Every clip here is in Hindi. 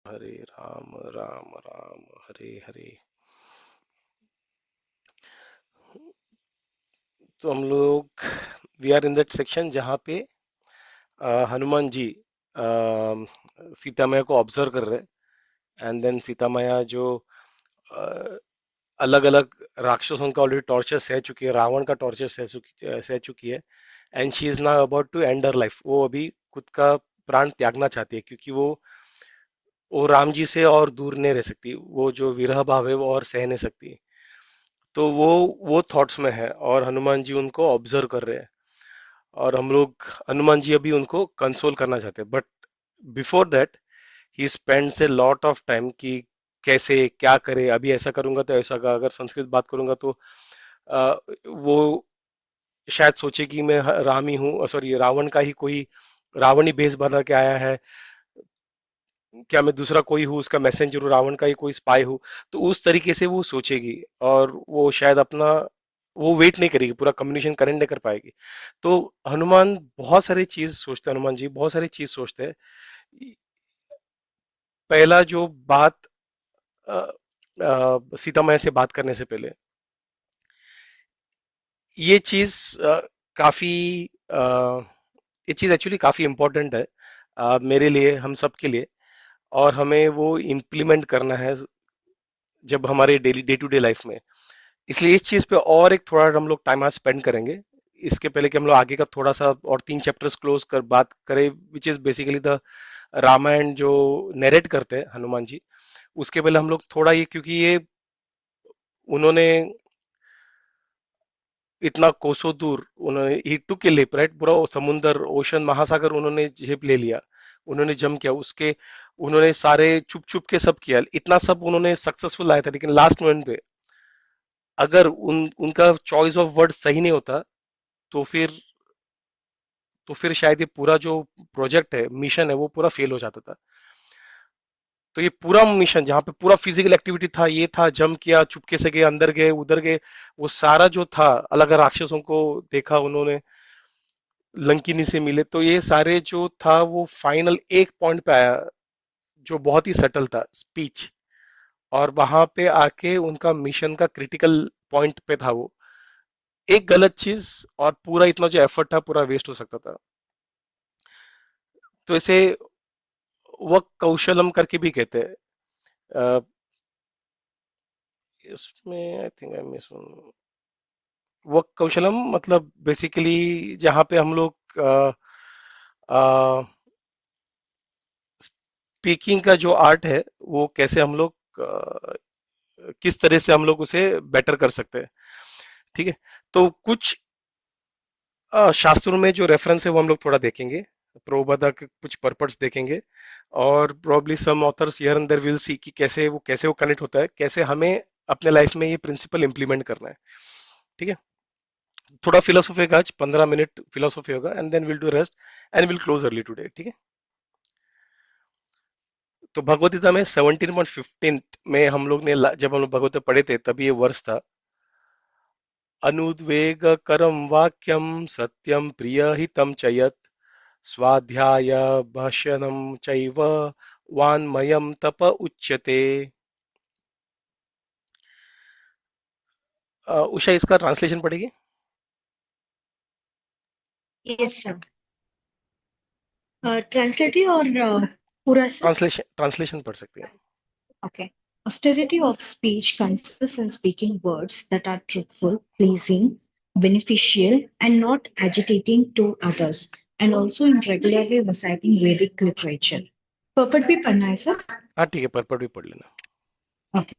हरे राम राम राम हरे हरे। तो हम लोग we are in that section जहाँ पे हनुमान जी सीता मैया को ऑब्जर्व कर रहे हैं। एंड देन सीता मैया जो अलग अलग राक्षसों का ऑलरेडी टॉर्चर सह चुकी है, रावण का टॉर्चर सह चुकी है। And she is now about to end her life. वो अभी खुद का प्राण त्यागना चाहती है, क्योंकि वो राम जी से और दूर नहीं रह सकती। वो जो विरह भाव है वो और सह नहीं सकती। तो वो थॉट्स में है और हनुमान जी उनको ऑब्जर्व कर रहे हैं। और हम लोग हनुमान जी अभी उनको कंसोल करना चाहते हैं, but before that he spends a lot of time कि कैसे क्या करे। अभी ऐसा करूंगा तो ऐसा का, अगर संस्कृत बात करूंगा तो वो शायद सोचे कि मैं राम ही हूँ, सॉरी रावण का ही कोई, रावण ही भेष बना के आया है। क्या मैं दूसरा कोई हूँ, उसका मैसेंजर हूँ, रावण का ही कोई स्पाई हूँ। तो उस तरीके से वो सोचेगी और वो शायद अपना वो वेट नहीं करेगी, पूरा कम्युनिकेशन करेंट नहीं कर पाएगी। तो हनुमान बहुत सारी चीज सोचते हैं, हनुमान जी बहुत सारी चीज सोचते हैं। पहला जो बात, सीता मैया से बात करने से पहले ये चीज काफी अ, ये चीज एक्चुअली काफी इंपॉर्टेंट है मेरे लिए, हम सब के लिए। और हमें वो इम्प्लीमेंट करना है जब हमारे daily day to day life में। इसलिए इस चीज पे और एक थोड़ा हम लोग टाइम आज स्पेंड करेंगे, इसके पहले कि हम लोग आगे का थोड़ा सा और 3 चैप्टर्स क्लोज कर बात करें, which is basically the Ramayan जो नरेट करते हैं हनुमान जी। उसके पहले हम लोग थोड़ा ये, क्योंकि ये उन्होंने इतना कोसों दूर, उन्होंने ही टुक ए लिप राइट, पूरा समुंदर ओशन महासागर उन्होंने झेप ले लिया, उन्होंने जम किया उसके, उन्होंने सारे चुप चुप के सब किया, इतना सब उन्होंने सक्सेसफुल आया था। लेकिन लास्ट मोमेंट पे अगर उनका चॉइस ऑफ वर्ड सही नहीं होता तो फिर शायद ये पूरा जो प्रोजेक्ट है, मिशन है, वो पूरा फेल हो जाता था। तो ये पूरा मिशन जहाँ पे पूरा फिजिकल एक्टिविटी था, ये था जम किया, चुपके से गए, अंदर गए, उधर गए, वो सारा जो था, अलग अलग राक्षसों को देखा उन्होंने, लंकिनी से मिले, तो ये सारे जो था वो फाइनल एक पॉइंट पे आया जो बहुत ही सटल था, स्पीच। और वहां पे आके उनका मिशन का क्रिटिकल पॉइंट पे था वो, एक गलत चीज और पूरा इतना जो एफर्ट था पूरा वेस्ट हो सकता था। तो इसे वक कौशलम करके भी कहते हैं। अ, इसमें आई थिंक आई मिस, वक कौशलम मतलब बेसिकली जहाँ पे हम लोग स्पीकिंग का जो आर्ट है वो कैसे हम लोग किस तरह से हम लोग उसे बेटर कर सकते हैं। ठीक है। तो कुछ शास्त्रों में जो रेफरेंस है वो हम लोग थोड़ा देखेंगे, प्रभुपादा के कुछ पर्पट्स देखेंगे, और probably some authors here and there will see कि कैसे वो कनेक्ट होता है, कैसे हमें अपने लाइफ में ये प्रिंसिपल इंप्लीमेंट करना है। ठीक है। थोड़ा फिलोसॉफी का आज 15 मिनट फिलोसॉफी होगा, and then will do rest and will close early today. ठीक है। तो भगवत गीता में 17.15 में हम लोग ने जब हम लोग भगवत गीता पढ़े थे तभी ये वर्ष था, अनुद्वेग करम वाक्यम सत्यम प्रियहितम च यत् स्वाध्याय भाषणम चैव वान्मयम तप उच्यते। उषा इसका ट्रांसलेशन पढ़ेगी? Yes, sir. Translative or pura, sir? Translation पढ़ सकते हैं। Okay. Austerity of speech consists in speaking words that are truthful, pleasing, beneficial, and not agitating to others, and also in regularly reciting Vedic literature. Purport bhi padhna hai, sir? हाँ ठीक है, पर भी पढ़ लेना। Okay.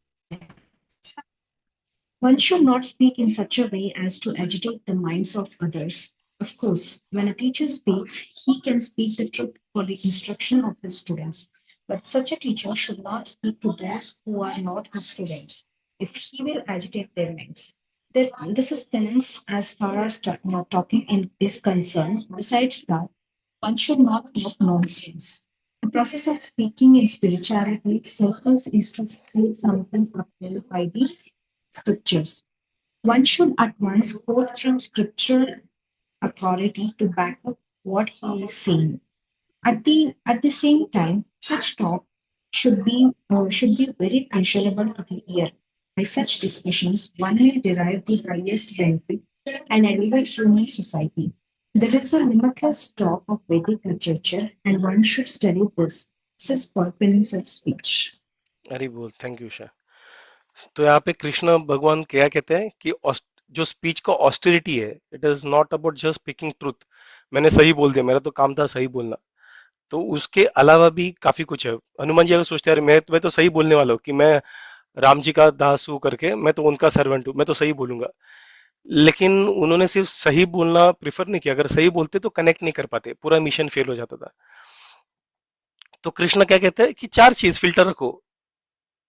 One should not speak in such a way as to agitate the minds of others. Of course, when a teacher speaks, he can speak the truth for the instruction of his students. But such a teacher should not speak to those who are not his students, if he will agitate their minds. This is tense as far as talking is concerned. Besides that, one should not talk nonsense. The process of speaking in spirituality circles is to say something upheld by the scriptures. One should at once quote from scriptural authority to back up what he is saying. At the same time, such talk should be very pleasurable to the ear. By such discussions, one may derive the highest benefit and elevate human society. There is a limitless talk of Vedic literature, and one should study this. This is purpose of speech. अरे बोल, थैंक यू उषा। तो यहाँ पे कृष्ण भगवान क्या कहते हैं कि जो स्पीच का ऑस्टेरिटी है, it is not about just speaking truth. मैंने सही बोल दिया, मेरा तो काम था सही बोलना। तो उसके अलावा भी काफी कुछ है। हनुमान जी अगर सोचते हैं मैं तो सही बोलने वाला हूँ कि मैं राम जी का दास हूँ करके, मैं तो उनका सर्वेंट हूँ, मैं तो सही बोलूंगा। लेकिन उन्होंने सिर्फ सही बोलना प्रेफर नहीं किया। अगर सही बोलते तो कनेक्ट नहीं कर पाते, पूरा मिशन फेल हो जाता था। तो कृष्ण क्या कहते हैं कि चार चीज फिल्टर रखो।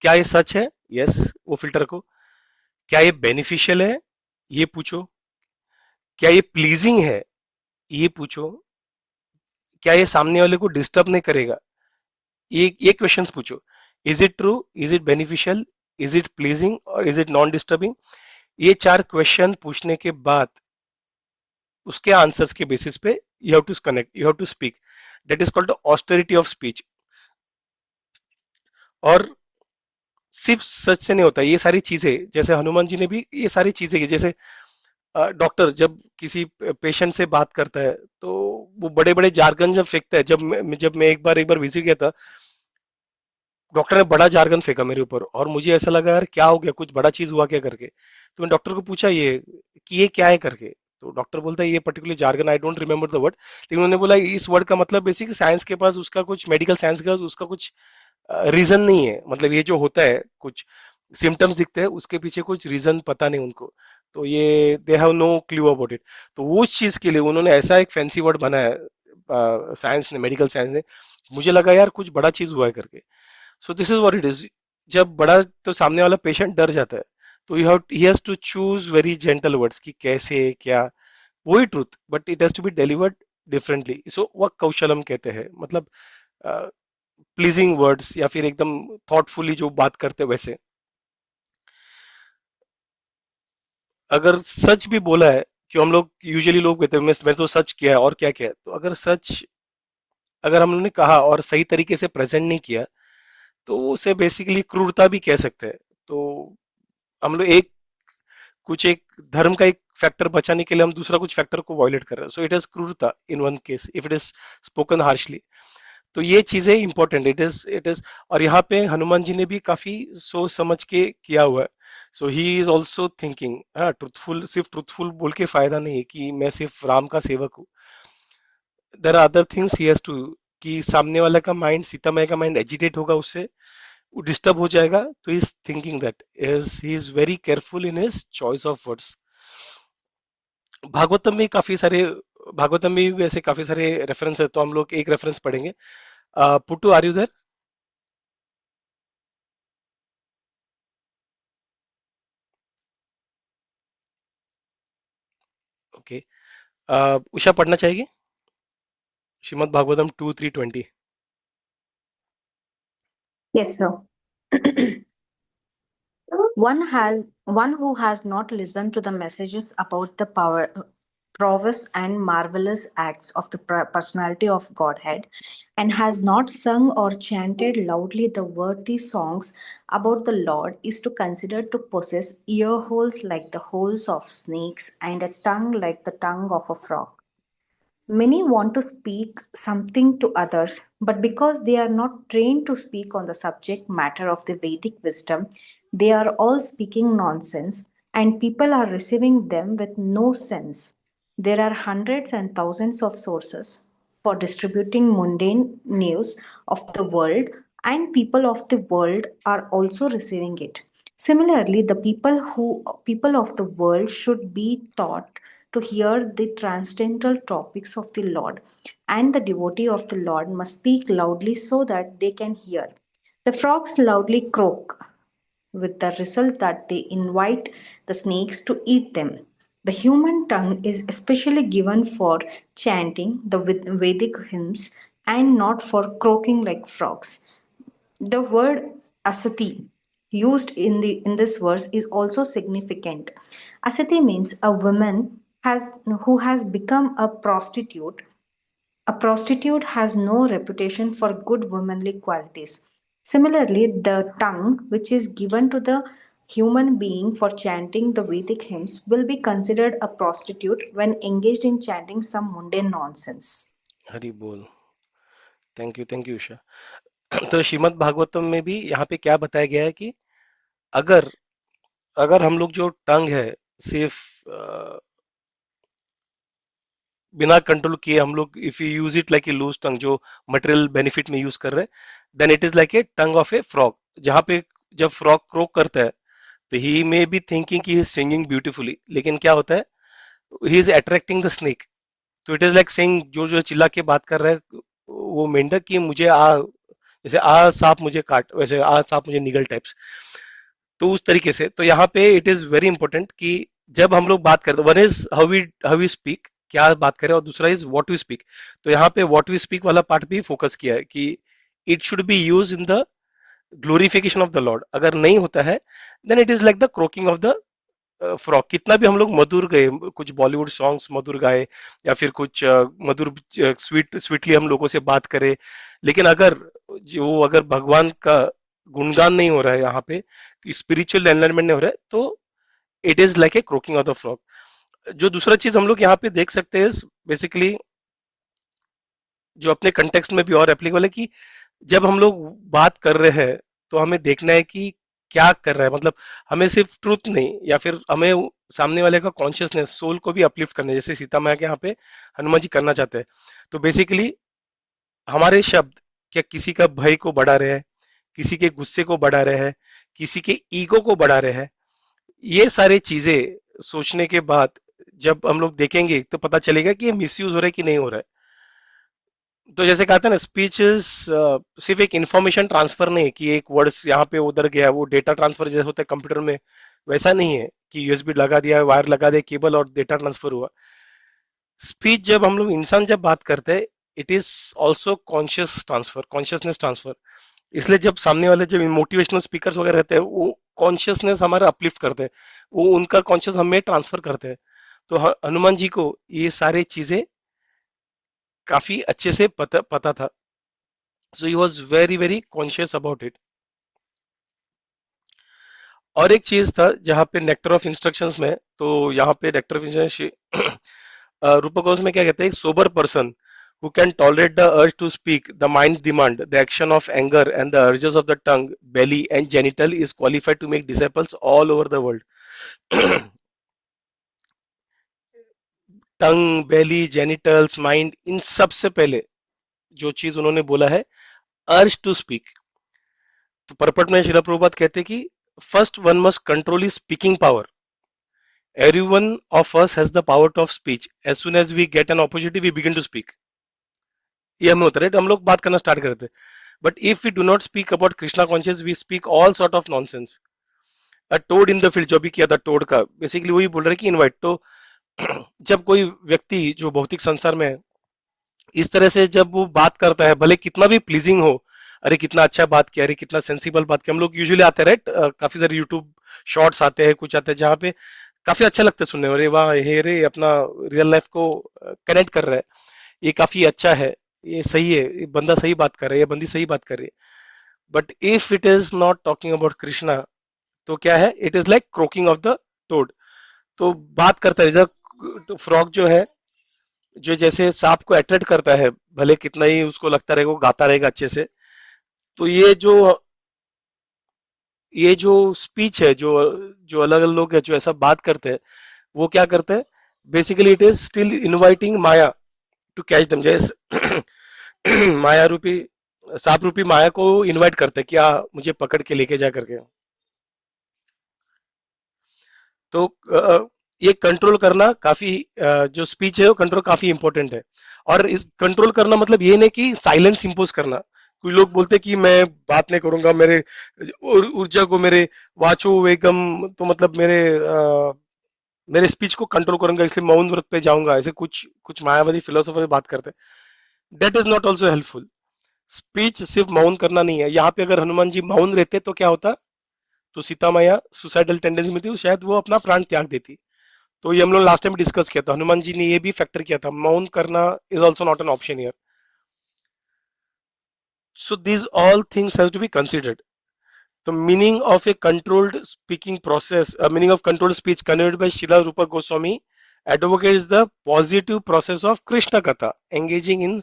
क्या ये सच है? यस, वो फिल्टर रखो। क्या ये बेनिफिशियल है? ये पूछो। क्या ये प्लीजिंग है? ये पूछो। क्या ये सामने वाले को डिस्टर्ब नहीं करेगा? ये क्वेश्चंस पूछो। Is it true? Is it beneficial? Is it pleasing? और इज इट नॉन डिस्टर्बिंग? ये चार क्वेश्चन पूछने के बाद उसके आंसर्स के बेसिस पे you have to connect, you have to speak. That is called austerity of speech. और सिर्फ सच से नहीं होता, ये सारी चीजें जैसे हनुमान जी ने भी ये सारी चीजें की। जैसे डॉक्टर जब किसी पेशेंट से बात करता है तो वो बड़े बड़े जार्गन जब फेंकता है। जब मैं एक बार विजिट किया था, डॉक्टर ने बड़ा जार्गन फेंका मेरे ऊपर और मुझे ऐसा लगा यार क्या हो गया, कुछ बड़ा चीज हुआ क्या करके। तो मैंने डॉक्टर को पूछा ये कि ये क्या है करके। तो डॉक्टर बोलता है ये particular jargon, I don't remember the word, लेकिन उन्होंने बोला इस वर्ड का मतलब बेसिक साइंस के पास उसका कुछ, मेडिकल साइंस का उसका कुछ रीजन नहीं है। मतलब ये जो होता है, कुछ सिम्टम्स दिखते हैं, उसके पीछे कुछ रीजन पता नहीं उनको। तो ये they have no clue about it. तो वो चीज के लिए उन्होंने ऐसा एक फैंसी वर्ड बनाया, साइंस ने, मेडिकल साइंस ने। मुझे लगा यार कुछ बड़ा चीज हुआ है करके। सो this is what it is. जब बड़ा, तो सामने वाला पेशेंट डर जाता है। तो you have he has to choose very gentle words कि कैसे क्या, वही truth, but it has to be delivered differently. So वह कौशलम कहते हैं, मतलब प्लीजिंग वर्ड्स या फिर एकदम थॉटफुली जो बात करते हैं वैसे। अगर सच भी बोला है, कि हम लोग यूजुअली लोग कहते हैं मैं तो सच किया है और क्या किया है। तो अगर सच, अगर हम लोगों ने कहा और सही तरीके से प्रेजेंट नहीं किया, तो उसे बेसिकली क्रूरता भी कह सकते हैं। तो हम लोग एक धर्म का एक फैक्टर बचाने के लिए हम दूसरा कुछ फैक्टर को वॉयलेट कर रहे हैं। सो इट इज क्रूरता in one case if it is spoken harshly. तो ये चीजें इंपॉर्टेंट, इट इज। और यहाँ पे हनुमान जी ने भी काफी सोच समझ के किया हुआ है। सो ही इज ऑल्सो थिंकिंग, हाँ, ट्रुथफुल, सिर्फ ट्रुथफुल बोल के फायदा नहीं है कि मैं सिर्फ राम का सेवक हूँ। There are other things he has to, कि सामने वाला का माइंड, सीता मैया का माइंड एजिटेट होगा उससे, वो डिस्टर्ब हो जाएगा। तो is thinking that is he is very careful in his choice of words. Bhagavatam में काफी सारे, भागवतम में भी वैसे काफी सारे रेफरेंस है। तो हम लोग एक रेफरेंस पढ़ेंगे। Puttu, are you there? Okay. Usha पढ़ना चाहेगी? Shrimad Bhagavatam 2:3-20। Yes, sir. One who has not listened to the messages about the prowess and marvelous acts of the personality of Godhead, and has not sung or chanted loudly the worthy songs about the Lord, is to consider to possess ear holes like the holes of snakes and a tongue like the tongue of a frog. Many want to speak something to others, but because they are not trained to speak on the subject matter of the Vedic wisdom, they are all speaking nonsense, and people are receiving them with no sense. There are hundreds and thousands of sources for distributing mundane news of the world, and people of the world are also receiving it. Similarly, the people of the world should be taught to hear the transcendental topics of the Lord, and the devotee of the Lord must speak loudly so that they can hear. The frogs loudly croak, with the result that they invite the snakes to eat them. The human tongue is especially given for chanting the Vedic hymns and not for croaking like frogs. The word asati used in this verse is also significant. Asati means a woman who has become a prostitute. A prostitute has no reputation for good womanly qualities. Similarly, the tongue, which is given to the human being for chanting the Vedic hymns, will be considered a prostitute when engaged in chanting some mundane nonsense. Hari बोल। Thank you Usha. तो श्रीमद् भागवतम में भी यहाँ पे क्या बताया गया है कि अगर अगर हम लोग जो टंग है सिर्फ बिना कंट्रोल किए हम लोग if you use it like a loose tongue जो मटेरियल बेनिफिट में यूज कर रहे हैं then it is like a tongue of a frog. जहां पे जब फ्रॉग क्रोक करता है तो ही मे बी थिंकिंग कि ही इज सिंगिंग ब्यूटीफुली, लेकिन क्या होता है he is attracting the snake. तो इट इज लाइक सेइंग जो जो चिल्ला के बात कर रहा है वो मेंढक कि मुझे आ, जैसे आ सांप मुझे काट वैसे आ सांप मुझे निगल टाइप्स। तो उस तरीके से तो यहाँ पे इट इज वेरी इंपॉर्टेंट कि जब हम लोग बात करते one is how we speak क्या बात करें और दूसरा इज व्हाट वी स्पीक। तो यहाँ पे व्हाट वी स्पीक वाला पार्ट भी फोकस किया है कि it should be use in the glorification of the lord. अगर नहीं होता है then it is like the croaking of the frog. कितना भी हम लोग मधुर गए, कुछ बॉलीवुड सॉन्ग्स मधुर गाए या फिर कुछ मधुर स्वीटली हम लोगों से बात करें, लेकिन अगर भगवान का गुणगान नहीं हो रहा है यहाँ पे, स्पिरिचुअल एनलाइनमेंट नहीं हो रहा है, तो it is like A croaking of the frock. जो दूसरा चीज हम लोग यहाँ पे देख सकते हैं बेसिकली जो अपने कंटेक्स्ट में भी और एप्लीकेबल है कि जब हम लोग बात कर रहे हैं तो हमें देखना है कि क्या कर रहा है, मतलब हमें सिर्फ ट्रूथ नहीं या फिर हमें सामने वाले का कॉन्शियसनेस सोल को भी अपलिफ्ट करना है, जैसे सीता मैया के यहाँ पे हनुमान जी करना चाहते हैं। तो बेसिकली हमारे शब्द क्या किसी का भय को बढ़ा रहे हैं, किसी के गुस्से को बढ़ा रहे हैं, किसी के ईगो को बढ़ा रहे हैं, ये सारी चीजें सोचने के बाद जब हम लोग देखेंगे तो पता चलेगा कि ये मिसयूज हो रहा है कि नहीं हो रहा है। तो जैसे कहते हैं ना स्पीच इज सिर्फ एक इंफॉर्मेशन ट्रांसफर नहीं है कि एक वर्ड्स यहाँ पे उधर गया, वो डेटा ट्रांसफर जैसे होता है कंप्यूटर में वैसा नहीं है कि यूएसबी लगा दिया वायर लगा दिया केबल और डेटा ट्रांसफर हुआ। स्पीच जब हम लोग इंसान जब बात करते हैं it is also conscious transfer, consciousness transfer. इसलिए जब सामने वाले जब मोटिवेशनल स्पीकर्स वगैरह रहते हैं वो कॉन्शियसनेस हमारा अपलिफ्ट करते हैं, वो उनका कॉन्शियस हमें ट्रांसफर करते हैं। तो हनुमान जी को ये सारी चीजें काफी अच्छे से पता था। So he was very very conscious about it. और एक चीज था जहाँ पे नेक्टर ऑफ इंस्ट्रक्शंस में, तो यहाँ पे नेक्टर ऑफ इंस्ट्रक्शन रूपक में क्या कहते हैं, sober person who can tolerate the urge to speak, the mind's demand, the action of anger, and the urges of the tongue, belly, and genital is qualified to make disciples all over the world. Tongue, belly, genitals, mind, इन सब से पहले जो चीज उन्होंने बोला है अर्ज टू स्पीक। तो परपट में श्रील प्रभुपाद कहते हैं कि first one must control is speaking power. Every one of us has the power of speech, as soon as we get an opportunity we begin to speak. ये हमें होता है राइट, हम लोग बात करना स्टार्ट करते हैं। But if we do not speak about Krishna conscious we speak all sort of nonsense. A toad in the field जो भी किया था टोड का, बेसिकली वही बोल रहे हैं कि इनवाइट। तो जब कोई व्यक्ति जो भौतिक संसार में है इस तरह से जब वो बात करता है भले कितना भी प्लीजिंग हो, अरे कितना अच्छा बात किया, अरे कितना सेंसिबल बात किया, हम लोग यूजुअली आते हैं राइट, काफी सारे यूट्यूब शॉर्ट्स आते हैं कुछ आते हैं जहाँ पे काफी अच्छा लगता है सुनने में, अरे वाह ये रे अपना रियल लाइफ को कनेक्ट कर रहा है, ये काफी अच्छा है, ये सही है, ये बंदा सही बात कर रहा है, ये बंदी सही बात कर रही है। But if it is not talking about Krishna तो क्या है, it is like croaking of the toad. तो बात करता है इधर फ्रॉग जो है, जो जैसे सांप को अट्रैक्ट करता है भले कितना ही उसको लगता रहेगा वो गाता रहेगा अच्छे से। तो ये जो स्पीच है, जो जो अलग अलग लोग है जो ऐसा बात करते हैं वो क्या करते हैं, basically it is still inviting Maya to catch them. जैसे माया रूपी सांप रूपी माया को इनवाइट करते हैं क्या मुझे पकड़ के लेके जा करके। तो ये कंट्रोल करना काफी जो स्पीच है वो कंट्रोल काफी इंपॉर्टेंट है। और इस कंट्रोल करना मतलब ये नहीं कि साइलेंस इंपोज करना। कुछ लोग बोलते कि मैं बात नहीं करूंगा, मेरे ऊर्जा को मेरे वाचो वेगम, तो मतलब मेरे स्पीच को कंट्रोल करूंगा इसलिए मौन व्रत पे जाऊंगा, ऐसे कुछ कुछ मायावादी फिलोसोफर बात करते हैं। That is not also helpful. Speech सिर्फ मौन करना नहीं है। यहाँ पे अगर हनुमान जी मौन रहते तो क्या होता, तो सीता मैया सुसाइडल टेंडेंसी में थी, शायद वो अपना प्राण त्याग देती। तो ये हम लोग लास्ट टाइम डिस्कस किया था, हनुमान जी ने ये भी फैक्टर किया था, मौन करना is also not an option here. So these all things have to be considered. The meaning of a controlled speaking process, meaning of controlled speech conveyed by Srila Rupa Goswami advocates the positive process of Krishna Katha, engaging in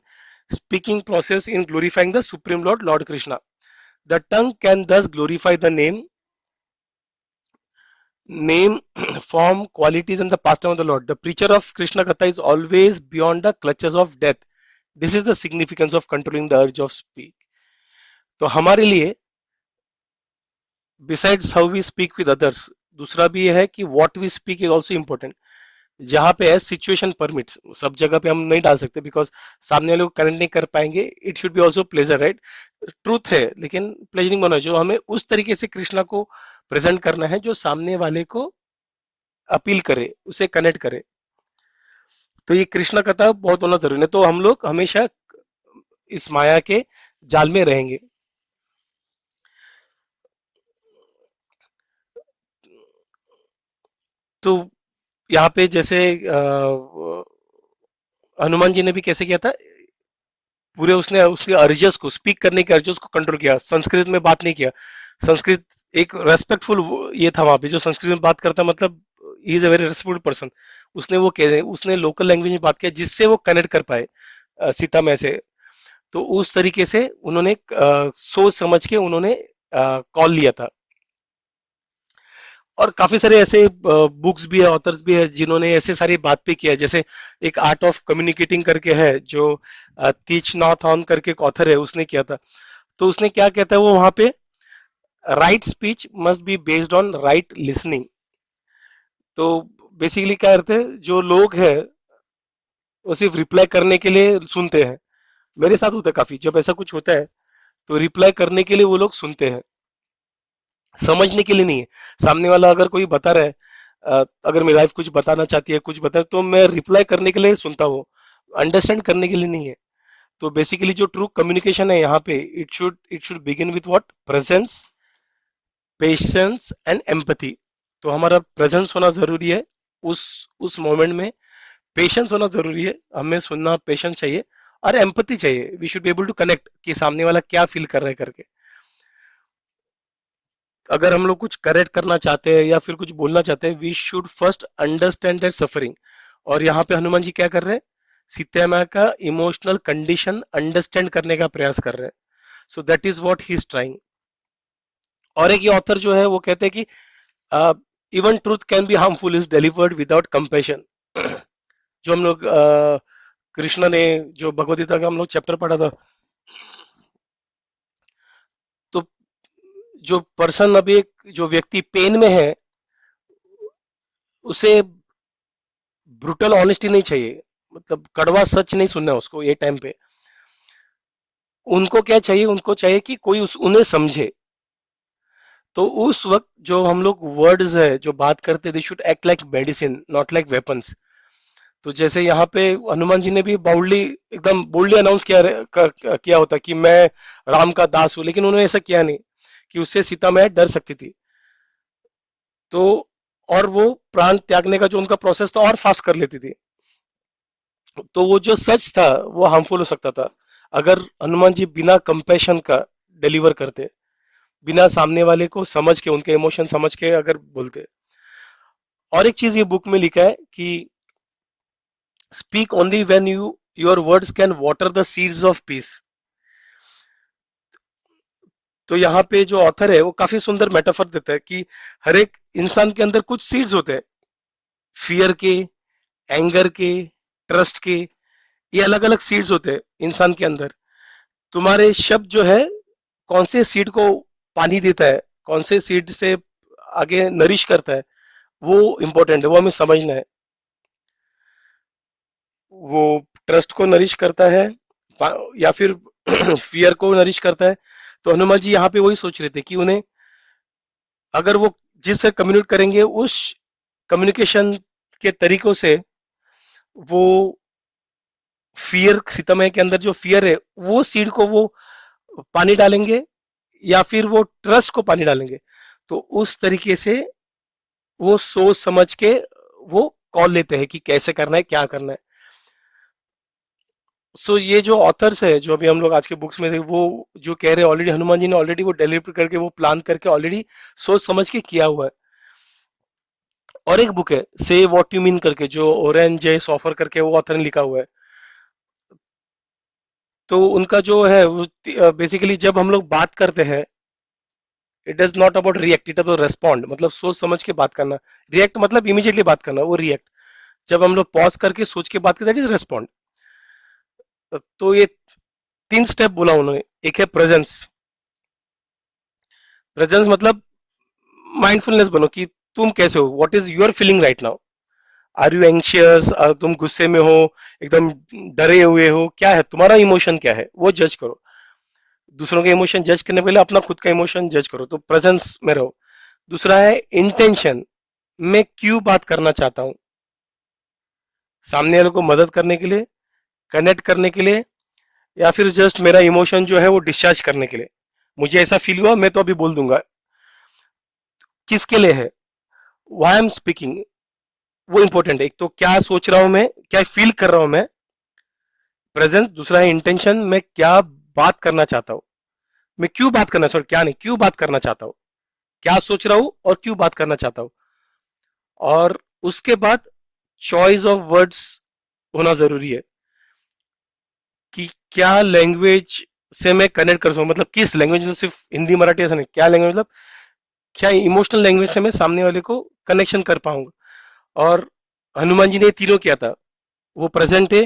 speaking process in glorifying the Supreme Lord, Lord Krishna. The tongue can thus glorify the name, form, qualities, and the pastime of the Lord. The preacher of Krishna Katha is always beyond the clutches of death. This is the significance of controlling the urge of speak. तो हमारे लिए besides how we speak with others, दूसरा भी ये है कि what we speak is also important. जहाँ पे है सिचुएशन परमिट्स, सब जगह पे हम नहीं डाल सकते बिकॉज सामने वाले को कनेक्ट नहीं कर पाएंगे. It should B also pleasure, right. Truth है लेकिन प्लेजरिंग होना चाहिए. हमें उस तरीके से कृष्णा को प्रेजेंट करना है जो सामने वाले को अपील करे, उसे कनेक्ट करे. तो ये कृष्णा कथा बहुत होना जरूरी है, तो हम लोग हमेशा इस माया के जाल में रहेंगे. तो यहाँ पे जैसे हनुमान जी ने भी कैसे किया था, पूरे उसने उसके अर्जस को, स्पीक करने के अर्जस को कंट्रोल किया, संस्कृत में बात नहीं किया. संस्कृत एक रेस्पेक्टफुल ये था वहां पे, जो संस्कृत में बात करता मतलब he is a very respectful person. उसने वो कह, उसने लोकल लैंग्वेज में बात किया जिससे वो कनेक्ट कर पाए सीता में से. तो उस तरीके से उन्होंने सोच समझ के उन्होंने कॉल लिया था. और काफी सारे ऐसे बुक्स भी है, ऑथर्स भी है जिन्होंने ऐसे सारी बात भी किया है. जैसे एक आर्ट ऑफ कम्युनिकेटिंग करके है जो तीच नॉथ ऑन करके एक ऑथर है, उसने किया था. तो उसने क्या कहता है वो वहां पे, right speech must be based on right listening. तो बेसिकली क्या करते हैं जो लोग हैं वो सिर्फ रिप्लाई करने के लिए सुनते हैं. मेरे साथ होता है काफी, जब ऐसा कुछ होता है तो रिप्लाई करने के लिए वो लोग सुनते हैं, समझने के लिए नहीं है. सामने वाला अगर कोई बता रहा है, अगर मेरी वाइफ कुछ बताना चाहती है, कुछ बता, तो मैं रिप्लाई करने के लिए सुनता हूँ, अंडरस्टैंड करने के लिए नहीं है. तो बेसिकली जो ट्रू कम्युनिकेशन है यहाँ पे, it should begin with what, presence, patience and empathy. तो हमारा प्रेजेंस होना जरूरी है उस मोमेंट में, पेशेंस होना जरूरी है, हमें सुनना पेशेंस चाहिए, और एम्पथी चाहिए. We should be able to connect कि सामने वाला क्या फील कर रहा है करके. अगर हम लोग कुछ करेक्ट करना चाहते हैं या फिर कुछ बोलना चाहते हैं, we should first understand that suffering. और यहाँ पे हनुमान जी क्या कर रहे हैं, सीता माँ का इमोशनल कंडीशन अंडरस्टैंड करने का प्रयास कर रहे हैं. So that is what he is trying. और एक ये ऑथर जो है वो कहते हैं कि even truth can be harmful is delivered without compassion. जो हम लोग कृष्ण ने जो भगवद गीता का हम लोग चैप्टर पढ़ा था, तो जो पर्सन अभी एक जो व्यक्ति पेन में है, उसे ब्रूटल ऑनेस्टी नहीं चाहिए, मतलब कड़वा सच नहीं सुनना है उसको ये टाइम पे. उनको क्या चाहिए, उनको चाहिए कि कोई उन्हें समझे. तो उस वक्त जो हम लोग वर्ड्स है जो बात करते, they should act like medicine, not like weapons. तो जैसे यहाँ पे हनुमान जी ने भी बाउल्डली, एकदम बोल्डली अनाउंस किया होता कि मैं राम का दास हूं, लेकिन उन्होंने ऐसा किया नहीं, कि उससे सीता मैया डर सकती थी. तो और वो प्राण त्यागने का जो उनका प्रोसेस था और फास्ट कर लेती थी. तो वो जो सच था वो हार्मफुल हो सकता था अगर हनुमान जी बिना कंपैशन का डिलीवर करते, बिना सामने वाले को समझ के, उनके इमोशन समझ के अगर बोलते. और एक चीज ये बुक में लिखा है कि speak only when your words can water the seeds of peace. तो यहाँ पे जो ऑथर है वो काफी सुंदर मेटाफर देता है कि हर एक इंसान के अंदर कुछ सीड्स होते हैं, फियर के, एंगर के, ट्रस्ट के. ये अलग अलग सीड्स होते हैं इंसान के अंदर. तुम्हारे शब्द जो है कौन से सीड को पानी देता है, कौन से सीड से आगे नरिश करता है, वो इंपॉर्टेंट है, वो हमें समझना है. वो ट्रस्ट को नरिश करता है या फिर फियर को नरिश करता है. तो हनुमान जी यहाँ पे वही सोच रहे थे कि उन्हें, अगर वो जिससे कम्युनिकेट करेंगे उस कम्युनिकेशन के तरीकों से, वो फियर, सीतामढ़ी के अंदर जो फियर है, वो सीड को वो पानी डालेंगे या फिर वो ट्रस्ट को पानी डालेंगे. तो उस तरीके से वो सोच समझ के वो कॉल लेते हैं कि कैसे करना है, क्या करना है. सो ये जो ऑथर्स है जो अभी हम लोग आज के बुक्स में थे, वो जो कह रहे हैं ऑलरेडी हनुमान जी ने ऑलरेडी वो डिलीवर करके वो प्लान करके ऑलरेडी सोच समझ के किया हुआ है। और एक बुक है से व्हाट यू मीन करके, जो ओरेन जे सॉफर करके वो ऑथर ने लिखा हुआ है। तो उनका जो है वो बेसिकली जब हम लोग बात करते हैं, it is not about react, it about respond, मतलब सोच समझ के बात करना। रिएक्ट मतलब इमीडिएटली बात करना, वो रिएक्ट। जब हम लोग पॉज करके सोच के बात करते दैट इज रेस्पॉन्ड। तो ये तीन स्टेप बोला उन्होंने। एक है प्रेजेंस। प्रेजेंस मतलब माइंडफुलनेस बनो कि तुम कैसे हो, what is your feeling right now. Are you anxious, तुम गुस्से में हो, एकदम डरे हुए हो, क्या है तुम्हारा इमोशन, क्या है वो जज करो। दूसरों के इमोशन जज करने के पहले अपना खुद का इमोशन जज करो, तो प्रेजेंस में रहो। दूसरा है इंटेंशन, मैं क्यों बात करना चाहता हूं, सामने वाले को मदद करने के लिए, कनेक्ट करने के लिए, या फिर जस्ट मेरा इमोशन जो है वो डिस्चार्ज करने के लिए। मुझे ऐसा फील हुआ, मैं तो अभी बोल दूंगा। किसके लिए है, वाई एम स्पीकिंग, वो इंपॉर्टेंट है। एक तो क्या सोच रहा हूं मैं, क्या फील कर रहा हूं मैं, प्रेजेंस। दूसरा है इंटेंशन, मैं क्या बात करना चाहता हूं, मैं क्यों बात करना, सॉरी क्या नहीं, क्यों बात करना चाहता हूं, क्या सोच रहा हूं और क्यों बात करना चाहता हूं। और उसके बाद चॉइस ऑफ वर्ड्स होना जरूरी है कि क्या लैंग्वेज से मैं कनेक्ट कर सकूं, मतलब किस लैंग्वेज में, सिर्फ हिंदी मराठी ऐसा नहीं, क्या लैंग्वेज मतलब क्या इमोशनल लैंग्वेज से मैं सामने वाले को कनेक्शन कर पाऊंगा। और हनुमान जी ने ये तीनों किया था। वो प्रेजेंट थे,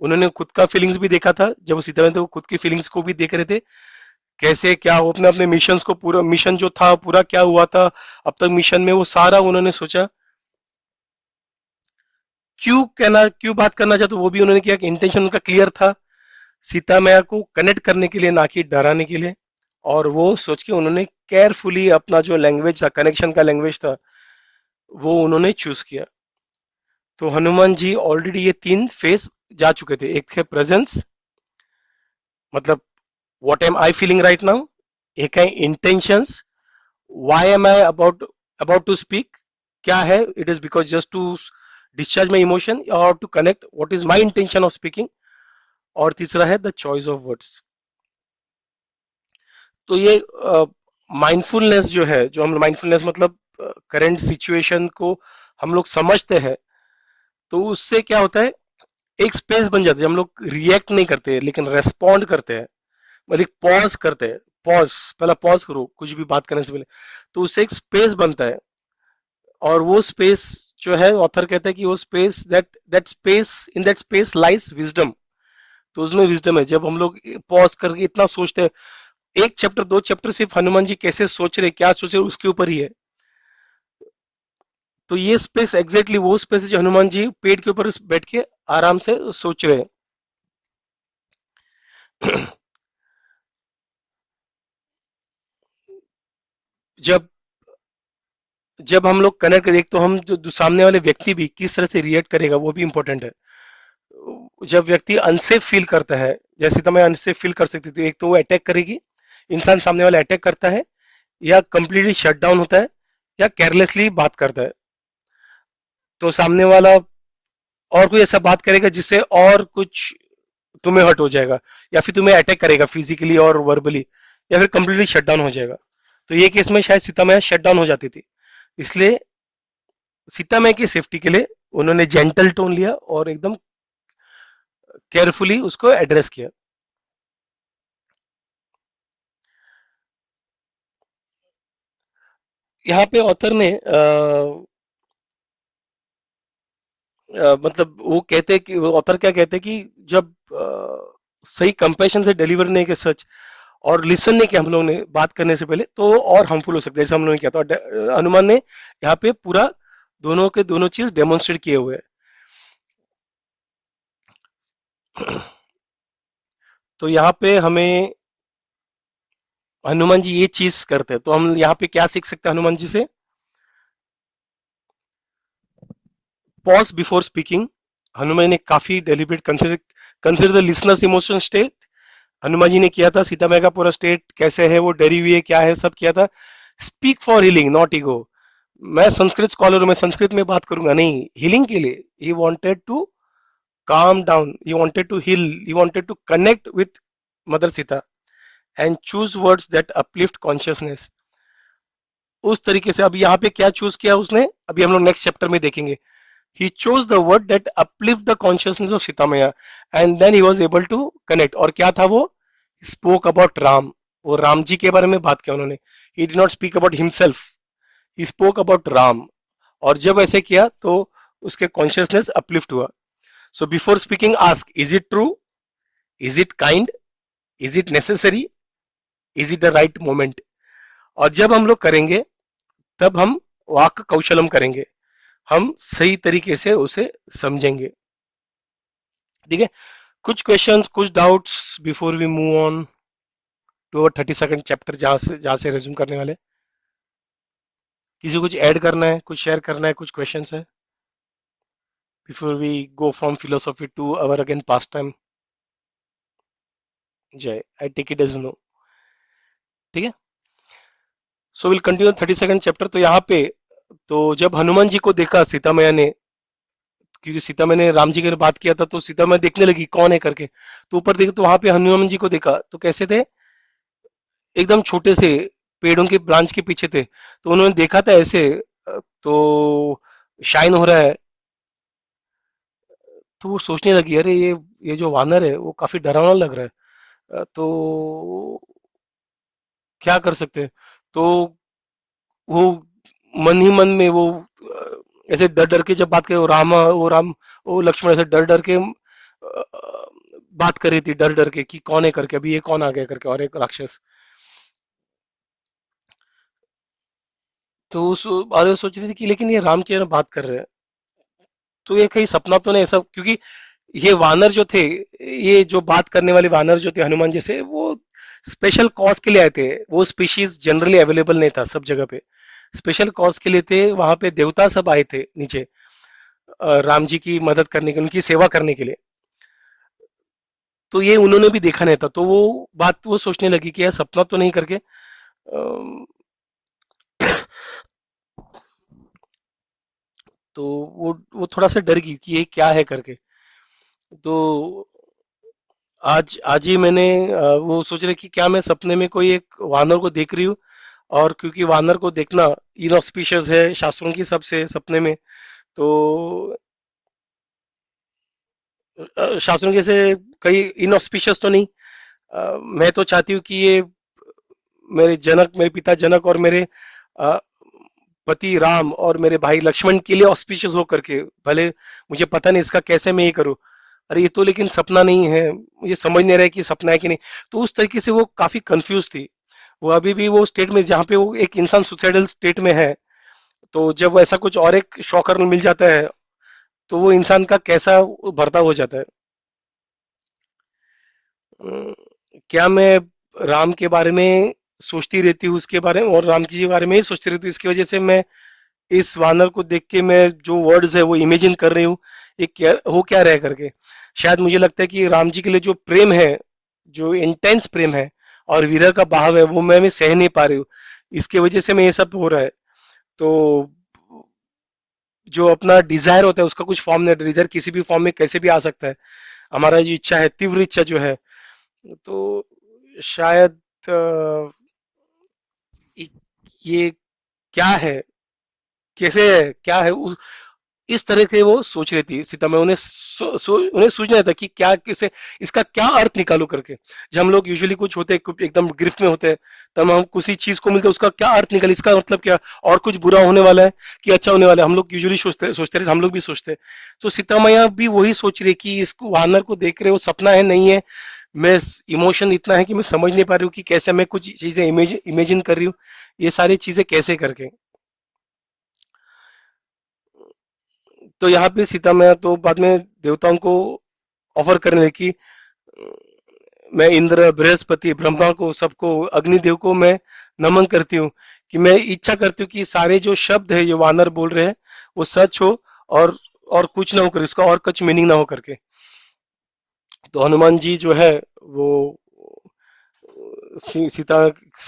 उन्होंने खुद का फीलिंग्स भी देखा था, जब वो सीता में थे वो खुद की फीलिंग्स को भी देख रहे थे, कैसे क्या हो, अपने अपने मिशन को, पूरा मिशन जो था पूरा क्या हुआ था अब तक मिशन में, वो सारा उन्होंने सोचा। क्यों कहना, क्यों बात करना चाहते वो भी उन्होंने किया, कि इंटेंशन उनका क्लियर था, सीता मैया को कनेक्ट करने के लिए, ना कि डराने के लिए। और वो सोच के उन्होंने केयरफुली अपना जो लैंग्वेज था, कनेक्शन का लैंग्वेज था, वो उन्होंने चूज किया। तो हनुमान जी ऑलरेडी ये तीन फेज जा चुके थे। एक है प्रेजेंस, मतलब what am I feeling right now. एक है intentions, why am I about to speak, क्या है, it is because just to discharge my emotion और to connect, what is my intention of speaking. और तीसरा है द चॉइस ऑफ वर्ड्स। तो ये माइंडफुलनेस जो है, जो हम माइंडफुलनेस मतलब करंट सिचुएशन को हम लोग समझते हैं, तो उससे क्या होता है, एक स्पेस बन जाती है। हम लोग रिएक्ट नहीं करते लेकिन रेस्पॉन्ड करते हैं, मतलब पॉज करते हैं। पॉज, पहला पॉज करो कुछ भी बात करने से पहले, तो उससे एक स्पेस बनता है। और वो स्पेस जो है, ऑथर कहते हैं कि वो space, that that space, in that space lies wisdom. तो उसमें विजडम है। जब हम लोग पॉज करके इतना सोचते हैं, एक चैप्टर दो चैप्टर सिर्फ हनुमान जी कैसे सोच रहे, क्या सोच रहे उसके ऊपर ही है। तो ये स्पेस एग्जैक्टली वो स्पेस है जो हनुमान जी पेड़ के ऊपर बैठ के आराम से सोच रहे हैं। जब जब हम लोग कनेक्ट करें, एक तो हम जो सामने वाले व्यक्ति भी किस तरह से रिएक्ट करेगा वो भी इंपॉर्टेंट है। जब व्यक्ति अनसेफ फील करता है, जैसे तो मैं अनसेफ फील कर सकती थी, एक तो वो अटैक करेगी, इंसान सामने वाला अटैक करता है, या कंप्लीटली शट डाउन होता है, या केयरलेसली बात करता है। तो सामने वाला और कोई ऐसा बात करेगा जिससे और कुछ तुम्हें हर्ट हो जाएगा, या फिर तुम्हें अटैक करेगा फिजिकली और वर्बली, या फिर कंप्लीटली शट डाउन हो जाएगा। तो ये केस में शायद सीता मैया शट डाउन हो जाती थी। इसलिए सीता मैया की सेफ्टी के लिए उन्होंने जेंटल टोन लिया और एकदम केयरफुली उसको एड्रेस किया। यहाँ पे ऑथर ने मतलब वो कहते हैं कि, ऑथर क्या कहते हैं कि जब सही कंपैशन से डिलीवर नहीं किया सच, और लिसन नहीं किया हम लोगों ने बात करने से पहले, तो वो और हार्मफुल हो सकता है, जैसे हम लोगों ने किया था। हनुमान ने यहाँ पे पूरा दोनों के दोनों चीज डेमोन्स्ट्रेट किए हुए हैं। तो यहाँ पे हमें हनुमान जी ये चीज करते हैं, तो हम यहाँ पे क्या सीख सकते हैं हनुमान जी से। Pause before speaking. Hanuman ji ने काफी deliberate consider the listener's emotional state. Hanuman ji ने किया था, सीता मैया का पूरा स्टेट कैसे है, वो डरी हुई है क्या है, सब किया था। Speak for healing not ego. मैं संस्कृत स्कॉलर हूं, मैं संस्कृत में बात करूंगा नहीं, हीलिंग के लिए he wanted to calm down, he wanted to heal, he wanted to connect with Mother Sita and choose words that uplift consciousness. उस तरीके से अब यहाँ पे क्या चूज किया उसने, अभी हम लोग नेक्स्ट चैप्टर में देखेंगे. He chose the word that uplift the consciousness of Sita Maya, and then he was able to connect. और क्या था वो? Spoke about Ram. वो राम जी के बारे में बात किया उन्होंने. He did not speak about himself. He spoke about Ram. और जब ऐसे किया तो उसके कॉन्शियसनेस अपलिफ्ट हुआ. So before speaking ask, is it true, is it kind, is it necessary, is it the right moment. और जब हम लोग करेंगे तब हम वाक कौशलम करेंगे, हम सही तरीके से उसे समझेंगे. ठीक है. कुछ क्वेश्चंस, कुछ doubts before we move on to 32nd chapter, जहां से रिज्यूम करने वाले. किसी को कुछ ऐड करना है, कुछ शेयर करना है, कुछ क्वेश्चंस है before we go from philosophy to our again past time. Jay, I take it as no. ठीक है. So will continue 32nd chapter. तो यहाँ पे तो जब हनुमान जी को देखा सीता मैया ने, क्योंकि सीता मैया ने राम जी के बात किया था, तो सीता मैया देखने लगी कौन है करके. तो ऊपर देखा तो वहां पे हनुमान जी को देखा तो कैसे थे, एकदम छोटे से पेड़ों के ब्रांच के पीछे थे. तो उन्होंने देखा था ऐसे, तो शाइन हो रहा है. तो वो सोचने लगी, अरे ये जो वानर है वो काफी डरावना लग रहा है. तो क्या कर सकते हैं. तो वो मन ही मन में वो ऐसे डर डर के जब बात करे, वो लक्ष्मण ऐसे डर डर के बात कर रही थी, डर डर के कि कौन है करके, अभी ये कौन आ गया करके, और एक राक्षस. तो उस और वो सोच रही थी कि लेकिन ये राम की बात कर रहे हैं, तो ये कहीं सपना तो नहीं ऐसा, क्योंकि ये वानर जो थे, ये जो बात करने वाले वानर जो थे हनुमान जैसे, वो स्पेशल कॉज के लिए आए थे. वो स्पीशीज जनरली अवेलेबल नहीं था सब जगह पे, स्पेशल कॉज के लिए थे. वहां पे देवता सब आए थे नीचे, राम जी की मदद करने के, उनकी सेवा करने के लिए. तो ये उन्होंने भी देखा नहीं था, तो वो बात वो सोचने लगी कि यार सपना तो नहीं करके. अम, तो वो थोड़ा सा डर गई कि ये क्या है करके. तो आज ही मैंने वो सोच रहे कि क्या मैं सपने में कोई एक वानर को देख रही हूँ, और क्योंकि वानर को देखना इनऑस्पिशियस है शास्त्रों की सबसे सपने में. तो शास्त्रों के से कई इनऑस्पिशियस तो नहीं. मैं तो चाहती हूँ कि ये मेरे पिता जनक और मेरे अ, पति राम और मेरे भाई लक्ष्मण के लिए ऑस्पिशियस हो करके, भले मुझे पता नहीं इसका कैसे मैं ये करूँ. अरे ये तो लेकिन सपना नहीं है, मुझे समझ नहीं रहा है कि सपना है कि नहीं. तो उस तरीके से वो काफी कंफ्यूज थी. वो अभी भी वो स्टेट में जहाँ पे वो एक इंसान सुसाइडल स्टेट में है, तो जब ऐसा कुछ और एक शॉकर मिल जाता है तो वो इंसान का कैसा भरता हो जाता है. अम, क्या मैं राम के बारे में सोचती रहती हूँ, उसके बारे में और राम जी के बारे में ही सोचती रहती हूँ, इसकी वजह से मैं इस वानर को देख के मैं जो वर्ड्स है वो इमेजिन कर रही हूँ, ये क्या हो क्या रहा है करके. शायद मुझे लगता है कि राम जी के लिए जो प्रेम है, जो इंटेंस प्रेम है और विरह का भाव है, वो मैं सह नहीं पा रही हूँ. इसकी वजह से मैं ये सब हो रहा है. तो जो अपना डिजायर होता है उसका कुछ फॉर्म नहीं, डिजायर किसी भी फॉर्म में कैसे भी आ सकता है. हमारा जो इच्छा है, तीव्र इच्छा जो है, तो शायद इ- ये क्या है, कैसे है, क्या है, इस तरह से वो सोच रही थी सीता. मैं उन्हें सूझना था कि क्या किसे, इसका क्या अर्थ निकालू करके. जब हम लोग यूजुअली कुछ होते हैं, एकदम गिरफ्त में होते हैं, तब हम किसी चीज को मिलते हैं, उसका क्या अर्थ निकाले, इसका मतलब क्या, और कुछ बुरा होने वाला है कि अच्छा होने वाला है, हम लोग यूजुअली सोचते रहे, हम लोग भी सोचते हैं. तो सीता मैया भी वही सोच रही है कि इसको वानर को देख रहे हो, सपना है नहीं है. मैं इमोशन इतना है कि मैं समझ नहीं पा रही हूँ कि कैसे मैं कुछ चीजें इमेजिन कर रही हूँ, ये सारी चीजें कैसे करके. तो यहाँ पे सीता मैया तो बाद में देवताओं को ऑफर करने लगी कि मैं इंद्र, बृहस्पति, ब्रह्मा को, सबको, अग्निदेव को मैं नमन करती हूँ, कि मैं इच्छा करती हूँ कि सारे जो शब्द है ये वानर बोल रहे हैं वो सच हो, और और कुछ ना हो कर, इसका और कुछ मीनिंग ना हो करके. तो हनुमान जी जो है वो सीता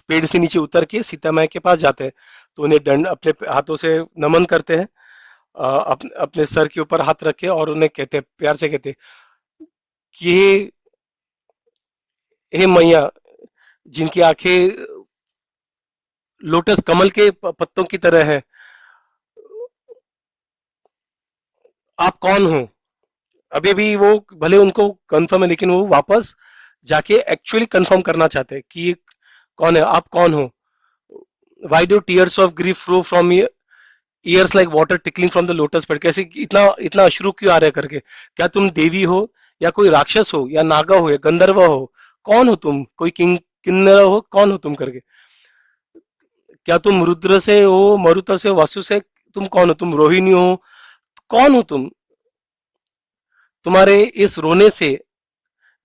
पेड़ से नीचे उतर के सीता माई के पास जाते हैं. तो उन्हें दंड अपने हाथों से नमन करते हैं, अपने सर के ऊपर हाथ रखे और उन्हें कहते, प्यार से कहते कि हे मैया, जिनकी आंखें लोटस कमल के पत्तों की तरह है, आप कौन हो? अभी भी वो, भले उनको कंफर्म है लेकिन वो वापस जाके एक्चुअली कंफर्म करना चाहते हैं कि ये कौन है, आप कौन हो? Why do tears of grief flow from ears like water trickling from the lotus bud? कैसे इतना इतना अश्रु क्यों आ रहा है करके? क्या तुम देवी हो, या कोई राक्षस हो, या नागा हो, या गंधर्व हो? कौन हो तुम? कोई किन्नर हो? कौन हो तुम करके? क्या तुम रुद्र से हो, मरुत से हो, वासु से? तुम कौन हो? तुम रोहिणी हो? कौन हो तुम? तुम्हारे इस रोने से,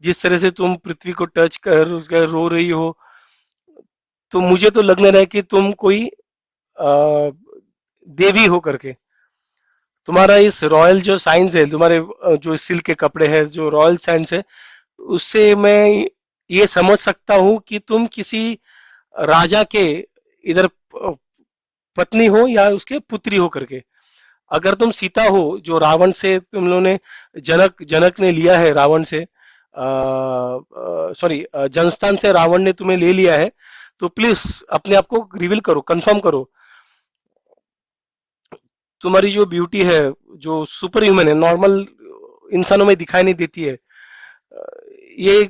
जिस तरह से तुम पृथ्वी को टच कर रो रही हो, तो मुझे तो लगने रहा है कि तुम कोई अ, देवी हो करके। तुम्हारा इस रॉयल जो साइंस है, तुम्हारे जो सिल्क के कपड़े हैं, जो रॉयल साइंस है, उससे मैं ये समझ सकता हूँ कि तुम किसी राजा के इधर पत्नी हो या उसके पुत्री हो करके। अगर तुम सीता हो, जो रावण से तुम लोगों ने, जनक जनक ने लिया है रावण से, सॉरी, जनस्थान से रावण ने तुम्हें ले लिया है, तो प्लीज अपने आप को रिवील करो, कंफर्म करो। तुम्हारी जो ब्यूटी है, जो सुपर ह्यूमन है, नॉर्मल इंसानों में दिखाई नहीं देती है, ये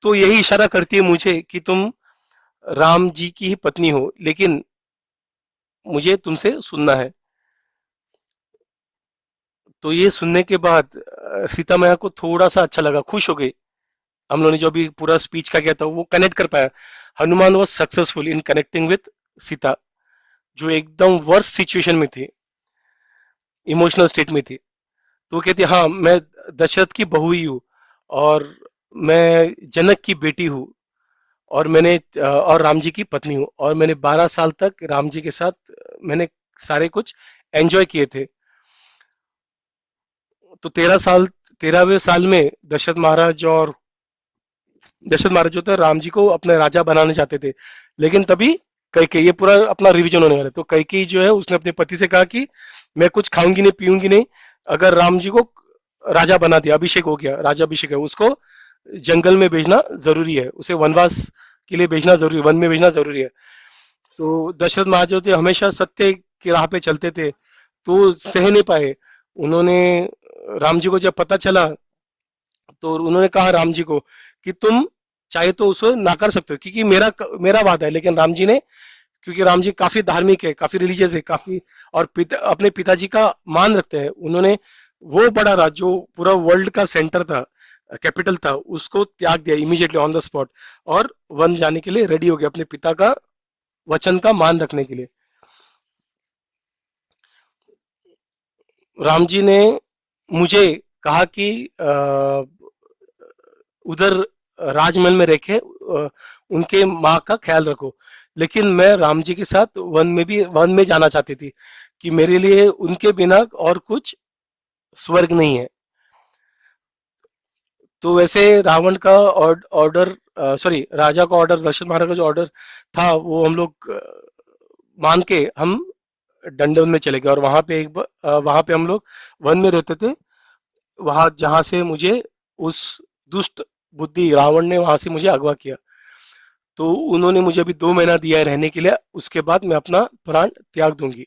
तो यही इशारा करती है मुझे कि तुम राम जी की ही पत्नी हो, लेकिन मुझे तुमसे सुनना है। तो ये सुनने के बाद सीता मैया को थोड़ा सा अच्छा लगा, खुश हो गई। हम लोगों ने जो भी पूरा स्पीच का किया था वो कनेक्ट कर पाया। Hanuman was successful in connecting with Sita, जो एकदम वर्स्ट सिचुएशन में थी, इमोशनल स्टेट में थी। तो वो कहती, हाँ मैं दशरथ की बहू ही हूँ, और मैं जनक की बेटी हूँ, और और राम जी की पत्नी हूँ, और मैंने 12 साल तक राम जी के साथ मैंने सारे कुछ एंजॉय किए थे। तो 13 साल, 13वें साल में दशरथ महाराज जो थे राम जी को अपने राजा बनाने चाहते थे, लेकिन तभी कैकेयी, ये पूरा अपना रिवीजन होने वाला है, तो कैकेयी जो है उसने अपने पति से कहा कि मैं कुछ खाऊंगी नहीं पीऊंगी नहीं, अगर राम जी को राजा बना दिया, अभिषेक हो गया, राजा अभिषेक है, उसको जंगल में भेजना जरूरी है, उसे वनवास के लिए भेजना जरूरी है, वन में भेजना जरूरी है। तो दशरथ महाराज जो थे हमेशा सत्य की राह पे चलते थे, तो सह नहीं पाए। उन्होंने, राम जी को जब पता चला, तो उन्होंने कहा राम जी को कि तुम चाहे तो उसे ना कर सकते हो, क्योंकि मेरा मेरा वादा है। लेकिन राम जी ने, क्योंकि राम जी काफी धार्मिक है, काफी रिलीजियस है, काफी, और अपने पिताजी का मान रखते हैं, उन्होंने वो बड़ा राज जो पूरा वर्ल्ड का सेंटर था, कैपिटल था, उसको त्याग दिया इमीडिएटली ऑन द स्पॉट, और वन जाने के लिए रेडी हो गया, अपने पिता का वचन का मान रखने के लिए। राम जी ने मुझे कहा कि उधर राजमहल में रखे उनके माँ का ख्याल रखो, लेकिन मैं राम जी के साथ वन में जाना चाहती थी, कि मेरे लिए उनके बिना और कुछ स्वर्ग नहीं है। तो वैसे रावण का ऑर्डर, सॉरी, राजा का ऑर्डर, दशरथ महाराज का जो ऑर्डर था, वो हम लोग मान के हम डंडन में चले गए, और वहां पे हम लोग वन में रहते थे, वहां जहां से मुझे उस दुष्ट बुद्धि रावण ने वहां से मुझे अगवा किया। तो उन्होंने मुझे अभी 2 महीना दिया है रहने के लिए, उसके बाद मैं अपना प्राण त्याग दूंगी।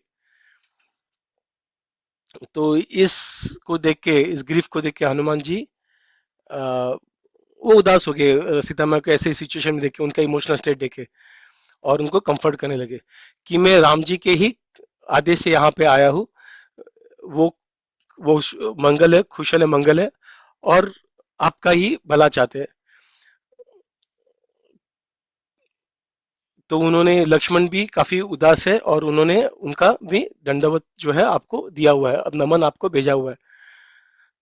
तो इस ग्रीफ को देख के हनुमान जी अ, वो उदास हो गए, सीता माँ को ऐसे सिचुएशन में देख के, उनका इमोशनल स्टेट देखे, और उनको कंफर्ट करने लगे कि मैं राम जी के ही आदेश से यहाँ पे आया हूँ। वो मंगल है, कुशल है, मंगल है, और आपका ही भला चाहते हैं। तो उन्होंने, लक्ष्मण भी काफी उदास है, और उन्होंने उनका भी दंडवत जो है आपको दिया हुआ है, अब नमन आपको भेजा हुआ है।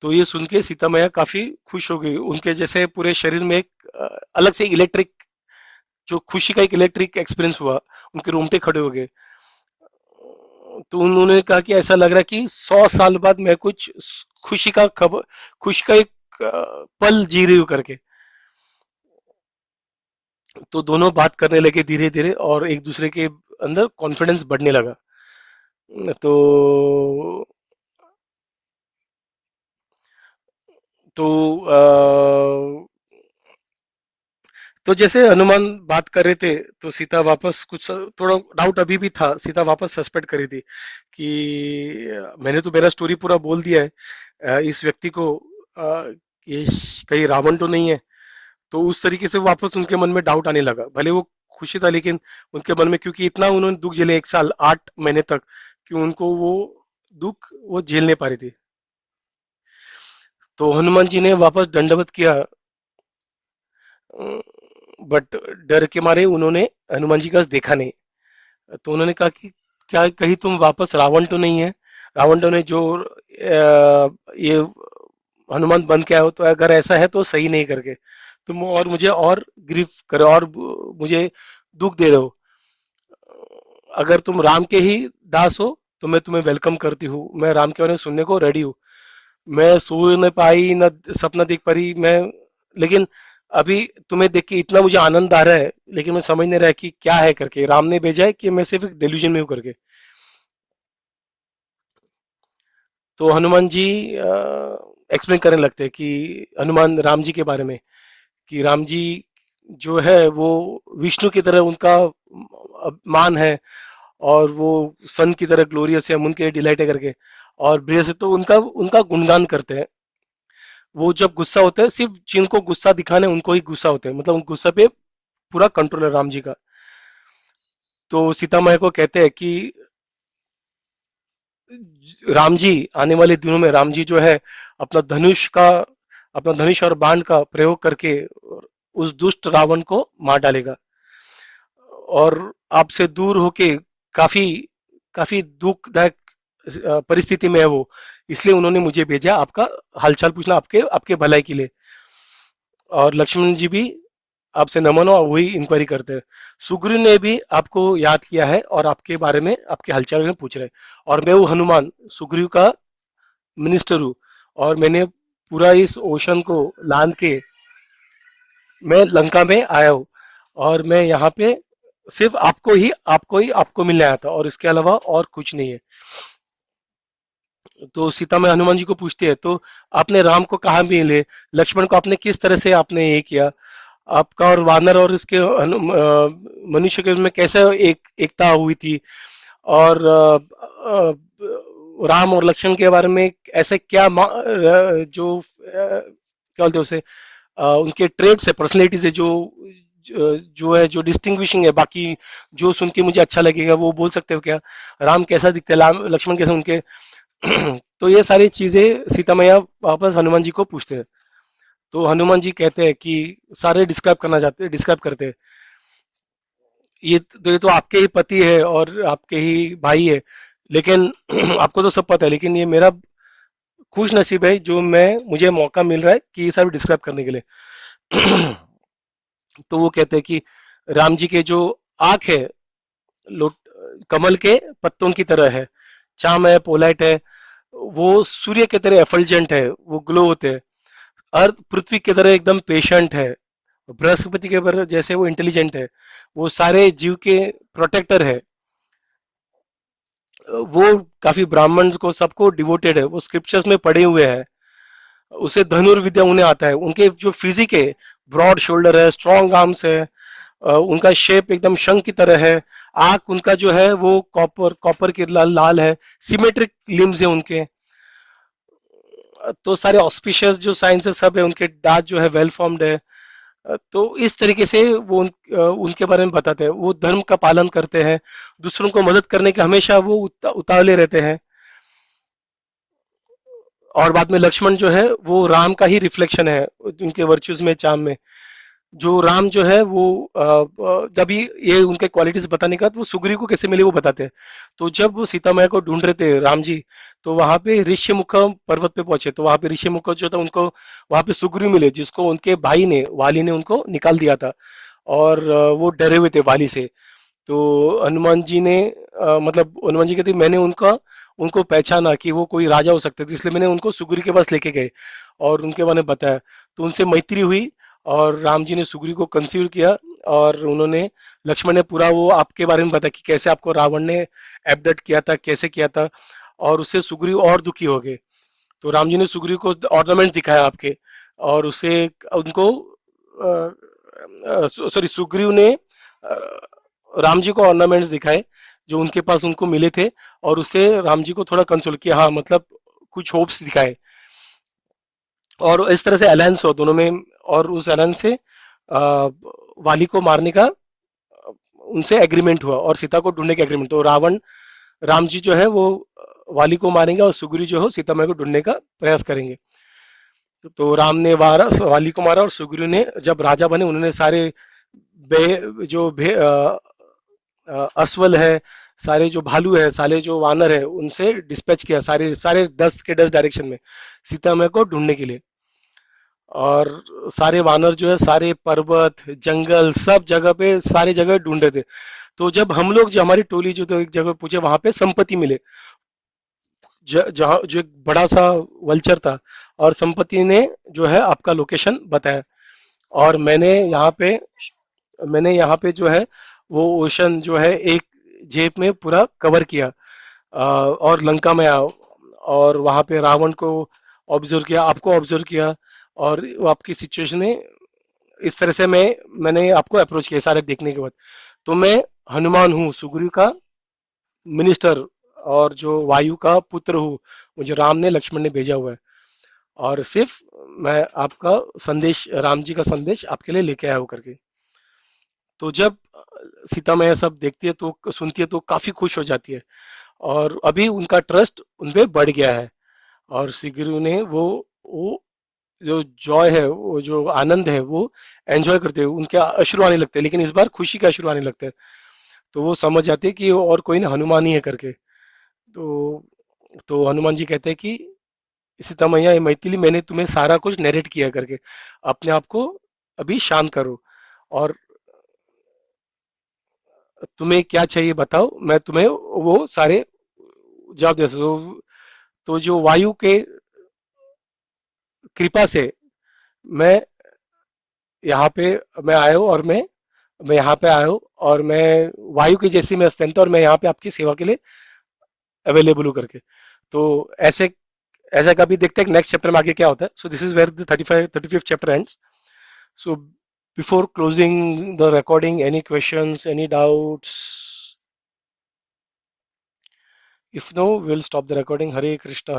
तो ये सुन के सीता मैया काफी खुश हो गई, उनके जैसे पूरे शरीर में एक अलग से इलेक्ट्रिक, जो खुशी का एक इलेक्ट्रिक एक्सपीरियंस हुआ, उनके रोंगटे खड़े हो गए। तो उन्होंने कहा कि ऐसा लग रहा है कि 100 साल बाद मैं कुछ खुशी का एक पल जी रही हूँ करके। तो दोनों बात करने लगे धीरे धीरे, और एक दूसरे के अंदर कॉन्फिडेंस बढ़ने लगा। तो तो तो जैसे हनुमान बात कर रहे थे, तो सीता वापस कुछ थोड़ा डाउट अभी भी था, सीता वापस सस्पेक्ट करी थी कि मैंने तो मेरा स्टोरी पूरा बोल दिया है, इस व्यक्ति को ये कहीं रावण तो नहीं है। तो उस तरीके से वापस उनके मन में डाउट आने लगा, भले वो खुशी था लेकिन उनके मन में, क्योंकि इतना उन्होंने दुख झेले 1 साल 8 महीने तक, कि उनको वो दुख वो झेल नहीं पा रही थी। तो हनुमान जी ने वापस दंडवत किया, बट डर के मारे उन्होंने हनुमान जी का देखा नहीं। तो उन्होंने कहा कि क्या कहीं तुम वापस रावण तो नहीं है, रावण तो ने जो ये हनुमान बन के आए हो, तो अगर ऐसा है तो सही नहीं करके तुम और मुझे और ग्रीफ करो और मुझे दुख दे रहे हो। अगर तुम राम के ही दास हो तो मैं तुम्हें वेलकम करती हूँ, मैं राम के बारे में सुनने को रेडी हूँ। मैं सो न पाई न सपना देख पाई मैं, लेकिन अभी तुम्हें देख के इतना मुझे आनंद आ रहा है, लेकिन मैं समझ नहीं रहा कि क्या है करके, राम ने भेजा है कि मैं सिर्फ एक डिल्यूजन में हूँ करके। तो हनुमान जी एक्सप्लेन करने लगते हैं कि हनुमान राम जी के बारे में, कि राम जी जो है वो विष्णु की तरह उनका मान है, और वो सन की तरह ग्लोरियस है, हम उनके डिलाइट है करके। और बृहस्पति तो उनका उनका गुणगान करते हैं। वो जब गुस्सा होते हैं, सिर्फ जिनको गुस्सा दिखाने उनको ही गुस्सा होते हैं, मतलब उन गुस्सा पे पूरा कंट्रोल है राम जी का। तो सीता मैया को कहते हैं कि राम जी आने वाले दिनों में, राम जी जो है अपना धनुष का अपना धनुष और बाण का प्रयोग करके उस दुष्ट रावण को मार डालेगा। और आपसे दूर होके काफी काफी दुखदायक परिस्थिति में है वो, इसलिए उन्होंने मुझे भेजा आपका हालचाल पूछना, आपके आपके भलाई के लिए। और लक्ष्मण जी भी आपसे नमन हो, वही इंक्वायरी करते हैं। सुग्रीव ने भी आपको याद किया है और आपके बारे में, आपके हालचाल में पूछ रहे हैं। और मैं वो हनुमान सुग्रीव का मिनिस्टर हूँ, और मैंने पूरा इस ओशन को लांद के मैं लंका में आया हूँ, और मैं यहाँ पे सिर्फ आपको मिलने आया था, और इसके अलावा और कुछ नहीं है। तो सीता में हनुमान जी को पूछती है, तो आपने राम को कहाँ मिले, लक्ष्मण को आपने किस तरह से आपने ये किया, आपका और वानर और इसके मनुष्य के में कैसे एकता हुई थी, और राम और लक्ष्मण के बारे में ऐसे क्या क्या बोलते हैं उसे, उनके ट्रेड्स है, पर्सनैलिटीज है, जो है, जो डिस्टिंग्विशिंग है, बाकी जो सुन के मुझे अच्छा लगेगा वो बोल सकते हो क्या, राम कैसा दिखते हैं, राम लक्ष्मण कैसे उनके। तो ये सारी चीजें सीता मैया वापस हनुमान जी को पूछते हैं। तो हनुमान जी कहते हैं कि सारे डिस्क्राइब करते हैं, ये तो आपके ही पति है और आपके ही भाई है, लेकिन आपको तो सब पता है, लेकिन ये मेरा खुश नसीब है जो मुझे मौका मिल रहा है कि ये सब डिस्क्राइब करने के लिए। तो वो कहते हैं कि राम जी के जो आंख है, लो कमल के पत्तों की तरह है, चाम है, पोलाइट है, वो सूर्य की तरह एफल्जेंट है, वो ग्लो होते हैं। अर्थ पृथ्वी की तरह एकदम पेशेंट है, बृहस्पति के पर जैसे वो इंटेलिजेंट है, वो सारे जीव के प्रोटेक्टर है, वो काफी ब्राह्मण को सबको डिवोटेड है, वो स्क्रिप्चर्स में पढ़े हुए हैं, उसे धनुर्विद्या उन्हें आता है, उनके जो फिजिक है, ब्रॉड शोल्डर है, स्ट्रॉन्ग आर्म्स है, उनका शेप एकदम शंख की तरह है, आंख उनका जो है वो कॉपर कॉपर के लाल है, सिमेट्रिक लिम्स है उनके। तो सारे ऑस्पिशियस जो साइंस है सब है, उनके दांत जो है वेल फॉर्म्ड है। तो इस तरीके से वो उनके बारे में बताते हैं, वो धर्म का पालन करते हैं, दूसरों को मदद करने के हमेशा वो उतावले रहते हैं। और बाद में लक्ष्मण जो है वो राम का ही रिफ्लेक्शन है, उनके वर्च्यूज में, चाम में। जो राम जो है वो जब ये उनके क्वालिटीज बताने का, तो वो सुग्रीव को कैसे मिले वो बताते हैं। तो जब वो सीता मैया को ढूंढ रहे थे राम जी, तो वहां पे ऋष्यमुख पर्वत पे पहुंचे, तो वहां पे ऋष्यमुख जो था उनको वहां पे सुग्रीव मिले, जिसको उनके भाई ने, वाली ने उनको निकाल दिया था, और वो डरे हुए थे वाली से। तो हनुमान जी ने मतलब हनुमान जी कहते मैंने उनका उनको पहचाना कि वो कोई राजा हो सकते थे, इसलिए मैंने उनको सुग्रीव के पास लेके गए और उनके बारे में बताया। तो उनसे मैत्री हुई, और राम जी ने सुग्रीव को कंसीव किया, और उन्होंने लक्ष्मण ने पूरा वो आपके बारे में बताया कि कैसे आपको रावण ने एबडक्ट किया था, कैसे किया था, और उससे सुग्रीव और दुखी हो गए। तो राम जी ने सुग्रीव को ऑर्नामेंट दिखाया आपके, और उसे उनको सॉरी सुग्रीव ने राम जी को ऑर्नामेंट्स दिखाए जो उनके पास उनको मिले थे, और उससे राम जी को थोड़ा कंसोल किया, हाँ मतलब कुछ होप्स दिखाए, और इस तरह से अलायंस हो दोनों में। और उस अलायंस से वाली को मारने का उनसे एग्रीमेंट हुआ और सीता को ढूंढने का एग्रीमेंट। तो रावण राम जी जो है वो वाली को मारेंगे और सुग्रीव जो है सीता मैया को ढूंढने का प्रयास करेंगे। तो राम ने वाली को मारा, और सुग्रीव ने जब राजा बने उन्होंने सारे जो अश्वल है, सारे जो भालू है, सारे जो वानर है, उनसे डिस्पैच किया सारे सारे 10 डायरेक्शन में सीता मैया को ढूंढने के लिए। और सारे वानर जो है सारे पर्वत जंगल सब जगह पे सारी जगह ढूंढ रहे थे। तो जब हम लोग जो हमारी टोली जो तो एक जगह पूछे, वहां पे संपत्ति मिले, जहाँ जो एक बड़ा सा वल्चर था, और संपत्ति ने जो है आपका लोकेशन बताया। और मैंने यहाँ पे जो है वो ओशन जो है एक जेब में पूरा कवर किया, और लंका में आओ, और वहां पे रावण को ऑब्जर्व किया, आपको ऑब्जर्व किया, और वो आपकी सिचुएशन में इस तरह से मैंने आपको अप्रोच किया सारे देखने के बाद। तो मैं हनुमान हूँ, सुग्रीव का मिनिस्टर, और जो वायु का पुत्र हूँ, मुझे राम ने लक्ष्मण ने भेजा हुआ है, और सिर्फ मैं आपका संदेश, राम जी का संदेश आपके लिए लेके आया हूँ करके। तो जब सीता मैया सब देखती है तो सुनती है तो काफी खुश हो जाती है, और अभी उनका ट्रस्ट उनपे बढ़ गया है। और श्री ने वो जो जॉय है, वो जो आनंद है, वो एंजॉय करते हैं, उनके अश्रु आने लगते हैं, लेकिन इस बार खुशी के अश्रु आने लगते हैं। तो वो समझ जाते हैं कि और कोई ना हनुमान ही है करके। तो हनुमान जी कहते हैं कि सीता मैया, ये मैथिली मैंने तुम्हें सारा कुछ नरेट किया करके, अपने आप को अभी शांत करो, और तुम्हें क्या चाहिए बताओ, मैं तुम्हें वो सारे जवाब दे सकता हूँ। तो जो वायु के कृपा से मैं यहाँ पे मैं आया हूँ, और मैं यहाँ पे आया हूँ, और मैं वायु की जैसी मैं स्ट्रेंथ, और मैं यहाँ पे आपकी सेवा के लिए अवेलेबल हूँ करके। तो ऐसे ऐसा कभी देखते हैं नेक्स्ट चैप्टर में आगे क्या होता है। So this is where the 35th chapter ends. So before closing the recording, any questions, any doubts? If no, we'll stop the recording. Hare Krishna.